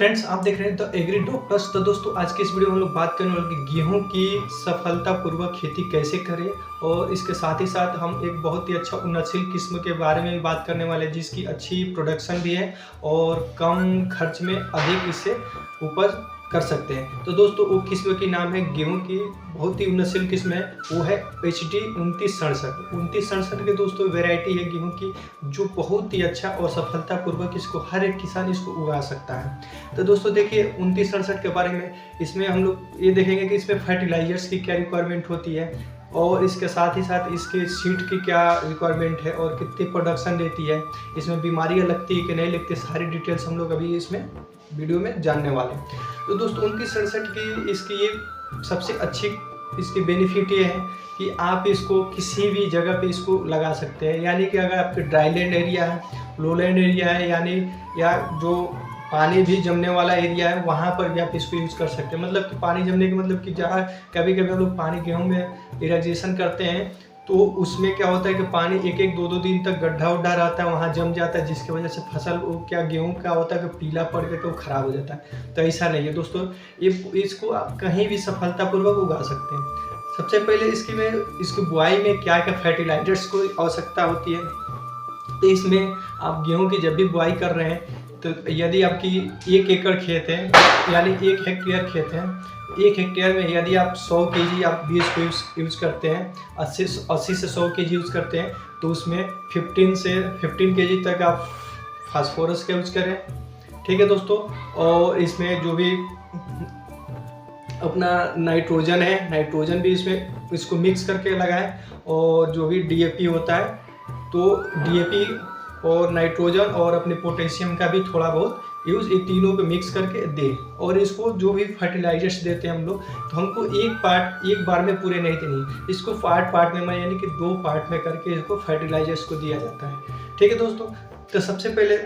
Friends, आप देख रहे हैं द एग्री डॉक्टर्स। तो दोस्तों, आज की इस वीडियो में हम लोग बात करने वाले कि गेहूं की सफलतापूर्वक खेती कैसे करें, और इसके साथ ही साथ हम एक बहुत ही अच्छा उन्नतशील किस्म के बारे में भी बात करने वाले हैं जिसकी अच्छी प्रोडक्शन भी है और कम खर्च में अधिक इससे उपज कर सकते हैं। तो दोस्तों, वो किस्म की नाम है गेहूं की, बहुत ही उन्नतशील किस्म है, वो है HD 2967 के दोस्तों वैरायटी है गेहूं की, जो बहुत ही अच्छा और सफलतापूर्वक इसको हर एक किसान इसको उगा सकता है। तो दोस्तों देखिए 2967 के बारे में, इसमें हम लोग ये देखेंगे कि इसमें फर्टिलाइजर्स की क्या रिक्वायरमेंट होती है और इसके साथ ही साथ इसके सीड की क्या रिक्वायरमेंट है और कितनी प्रोडक्शन देती है, इसमें बीमारियां लगती है कि नहीं लगती, सारी डिटेल्स हम लोग अभी इसमें वीडियो में जानने वाले हैं। तो दोस्तों 2967 की इसकी ये सबसे अच्छी इसकी बेनिफिट ये है कि आप इसको किसी भी जगह पे इसको लगा सकते हैं। यानी कि अगर आपके ड्राईलैंड एरिया है, लोलैंड एरिया है, यानी या जो पानी भी जमने वाला एरिया है, वहाँ पर भी आप इसको यूज़ कर सकते हैं। मतलब कि पानी जमने के मतलब कि जहाँ कभी कभी हम लोग पानी गेहूँ में इरिगेशन करते हैं तो उसमें क्या होता है कि पानी एक एक दो दो दिन तक गड्ढा उड्ढा रहता है, वहाँ जम जाता है, जिसकी वजह से फसल वो क्या गेहूँ क्या होता है कि पीला पड़ के तो खराब हो जाता है। तो ऐसा नहीं है दोस्तों, ये इसको आप कहीं भी सफलतापूर्वक उगा सकते हैं। सबसे पहले इसकी बुआई में क्या क्या फर्टिलाइजर्स को आवश्यकता होती है। तो इसमें आप गेहूँ की जब भी बुआई कर रहे हैं, तो यदि आपकी 1 एकड़ खेत है, यानी 1 हेक्टेयर खेत है, 1 हेक्टेयर में यदि आप 100 kg आप बीज को यूज़ करते हैं, 80 से 100 kg यूज़ करते हैं, तो उसमें 15 kg तक आप फास्फोरस का यूज़ करें। ठीक है दोस्तों, और इसमें जो भी अपना नाइट्रोजन है, नाइट्रोजन भी इसको मिक्स करके लगाएं, और जो भी DAP होता है तो DAP और नाइट्रोजन और अपने पोटेशियम का भी थोड़ा बहुत यूज़ ये तीनों पे मिक्स करके दें। और इसको जो भी फर्टिलाइजर्स देते हैं हम लोग, तो हमको एक बार में पूरे नहीं देनी, इसको पार्ट में यानी कि 2 पार्ट में करके इसको फर्टिलाइजर्स को दिया जाता है। ठीक है दोस्तों, तो सबसे पहले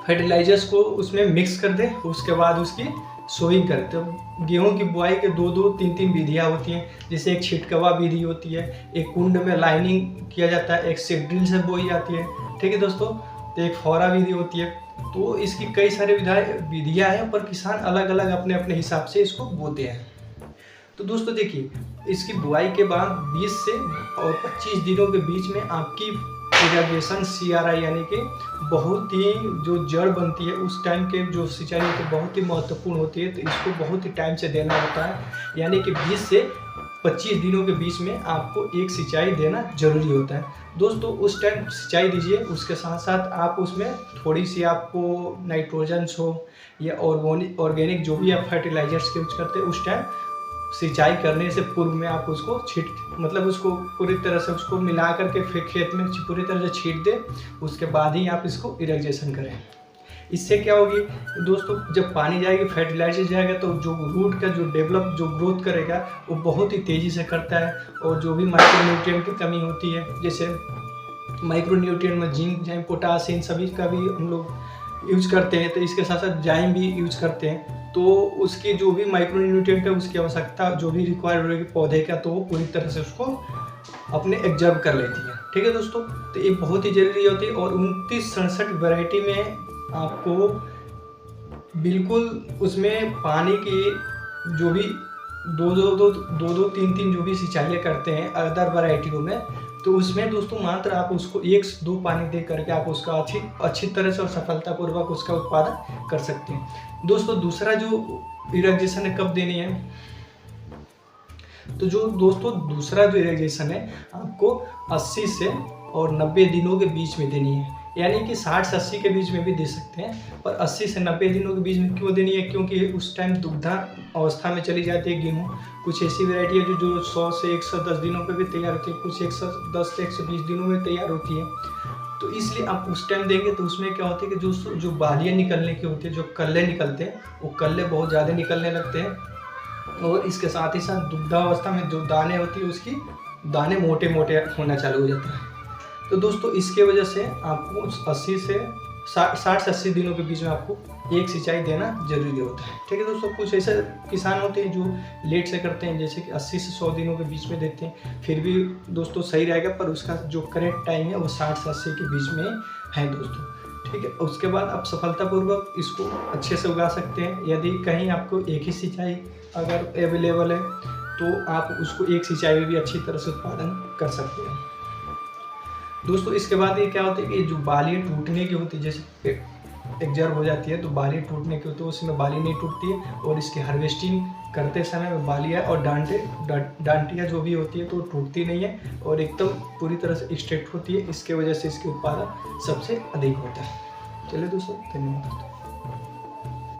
फर्टिलाइजर्स को उसमें मिक्स कर दें, उसके बाद उसकी सोइंग करें। तो गेहूं की बुआई के 2 3 विधियां होती हैं, जैसे एक छिटकवा विधि होती है, एक कुंड में लाइनिंग किया जाता है, एक सीड ड्रिल से बोई जाती है। ठीक है दोस्तों, तो एक फौरा विधि होती है। तो इसकी कई सारे विधियां हैं, पर किसान अलग अलग अपने अपने हिसाब से इसको बोते हैं। तो दोस्तों देखिए, इसकी बुआई के बाद 20 से और 25 दिनों के बीच में आपकी इरिगेशन CRI यानी कि बहुत ही जो जड़ बनती है उस टाइम के जो सिंचाई होती है बहुत ही महत्वपूर्ण होती है। तो इसको बहुत ही टाइम से देना होता है, यानी कि 20 से 25 दिनों के बीच में आपको एक सिंचाई देना जरूरी होता है। दोस्तों उस टाइम सिंचाई दीजिए, उसके साथ साथ आप उसमें थोड़ी सी आपको नाइट्रोजन्स हो या ऑर्गेनिक जो भी आप फर्टिलाइजर्स यूज करते हैं, उस टाइम सिंचाई करने से पूर्व में आप उसको मतलब उसको पूरी तरह से उसको मिला करके फिर खेत में पूरी तरह से छीट दें। उसके बाद ही आप इसको इरिगेशन करें। इससे क्या होगी दोस्तों, जब पानी जाएगी, फर्टिलाइजर जाएगा, तो जो रूट का जो ग्रोथ करेगा वो बहुत ही तेज़ी से करता है। और जो भी माइक्रोन्यूट्रिएंट की कमी होती है, जैसे माइक्रोन्यूट्रिएंट में जिंक, पोटास, इन सभी का भी हम लोग यूज करते हैं। तो इसके साथ साथ जाइम भी यूज करते हैं। तो उसकी जो भी माइक्रोन्यूट्रिएंट है उसकी आवश्यकता जो भी रिक्वायर होगी पौधे का, तो वो पूरी तरह से उसको अपने एब्जॉर्ब कर लेती है। ठीक है दोस्तों, तो ये बहुत ही जरूरी होती है। और 2967 वैरायटी में आपको बिल्कुल उसमें पानी की जो भी दो 3 जो भी सिंचाइयाँ करते हैं अदर वैरायटियों में, तो उसमें दोस्तों मात्र आप उसको 1 से 2 पानी दे करके आप उसका अच्छी तरह से और सफलतापूर्वक उसका उत्पादन कर सकते हैं। दोस्तों दूसरा जो इरिगेशन है कब देनी है, तो जो दोस्तों दूसरा जो इरिगेशन है आपको 80 से और 90 दिनों के बीच में देनी है। यानी कि 60 से 80 के बीच में भी दे सकते हैं, पर 80 से 90 दिनों के बीच में क्यों देनी है, क्योंकि उस टाइम दुग्धा अवस्था में चली जाती है गेहूँ। कुछ ऐसी वैरायटी है जो 100 से 110 दिनों पे भी तैयार होती है, कुछ 110 से 120 दिनों में तैयार होती है। तो इसलिए आप उस टाइम देंगे तो उसमें क्या होता है कि जो बालियाँ निकलने की होती है, जो कल्ले निकलते हैं, वो कल्ले बहुत ज़्यादा निकलने लगते हैं। और इसके साथ ही साथ दुग्धावस्था में जो दाने होती है उसकी दाने मोटे मोटे होना चालू हो जाता है। तो दोस्तों इसके वजह से आपको 60 से 80 दिनों के बीच में आपको एक सिंचाई देना जरूरी होता है। ठीक है दोस्तों, कुछ ऐसे किसान होते हैं जो लेट से करते हैं, जैसे कि 80 से 100 दिनों के बीच में देते हैं, फिर भी दोस्तों सही रहेगा, पर उसका जो करेक्ट टाइम है वो 60 से 80 के बीच में है दोस्तों। ठीक है। उसके बाद आप सफलतापूर्वक इसको अच्छे से उगा सकते हैं। यदि कहीं आपको एक ही सिंचाई अगर अवेलेबल है तो आप उसको एक सिंचाई में भी अच्छी तरह से उत्पादन कर सकते हैं। दोस्तों इसके बाद ये क्या होता है कि जो बाली टूटने की होती है, जैसे एग्जर्व हो जाती है तो बाली टूटने की होती है, उसमें बाली नहीं टूटती है। और इसकी हार्वेस्टिंग करते समय में बालियाँ और डांटियाँ जो भी होती है तो टूटती नहीं है और एकदम पूरी तरह से स्ट्रेट होती है। इसके वजह से इसके उत्पादन सबसे अधिक होता है। चलिए दोस्तों, धन्यवाद।